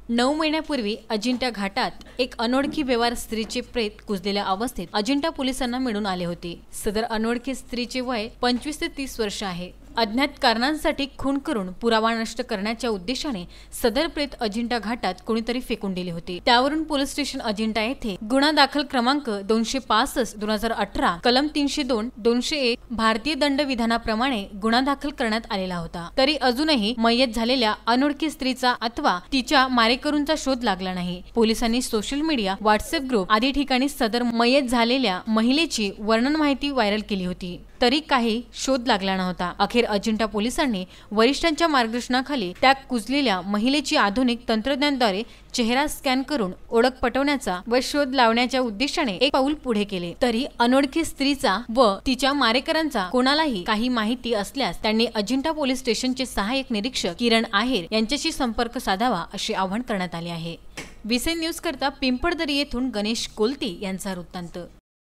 9 महिन्यापूर्वी अजिंठा घाटात एक अनोळखी बेवार स्त्रीचे प्रेत कुजलेल्या अवस्थेत अजिंठा पोलिसांना मिळून आले होते। सदर अनोळखी स्त्रीचे वय 25 ते 30 वर्ष आहे। अज्ञात कारणांसाठी खून करून पुरावा नष्ट करण्याच्या उद्देशाने सदर प्रेत अजिंठा घाटात कोणीतरी फेकून दिले होते। त्यावरून पोलीस स्टेशन अजिंठा येथे गुन्हा दाखल क्रमांक 265/2018 कलम 302 201 भारतीय दंड विधानाप्रमाणे गुन्हा दाखल करण्यात आलेला होता। तरी अजूनही मयत झालेल्या अनोळखी स्त्रीचा अथवा तिच्या मारेकरूंचा शोध लागला नाही। पोलिसांनी सोशल मीडिया, व्हॉट्सअप ग्रुप आदी ठिकाणी सदर मयत झालेल्या महिलेची वर्णन माहिती व्हायरल केली होती, तरी काही शोध लागला नव्हता। अखेर अजिंठा पोलिसांनी वरिष्ठांच्या मार्गदर्शनाखाली त्या कुजलेल्या महिलेची आधुनिक तंत्रज्ञानाद्वारे चेहरा स्कॅन करून ओळख पटवण्याचा व शोध लावण्याच्या उद्देशाने एक पाऊल पुढे केले। तरी अनोळखी स्त्रीचा व तिच्या मारेकरांचा कोणालाही काही माहिती असल्यास त्यांनी अजिंठा पोलीस स्टेशनचे सहाय्यक निरीक्षक किरण आहेर यांच्याशी संपर्क साधावा असे आवाहन करण्यात आले आहे। विसे न्यूज करता पिंपळदरी येथून गणेश कोलती यांचा वृत्तांत।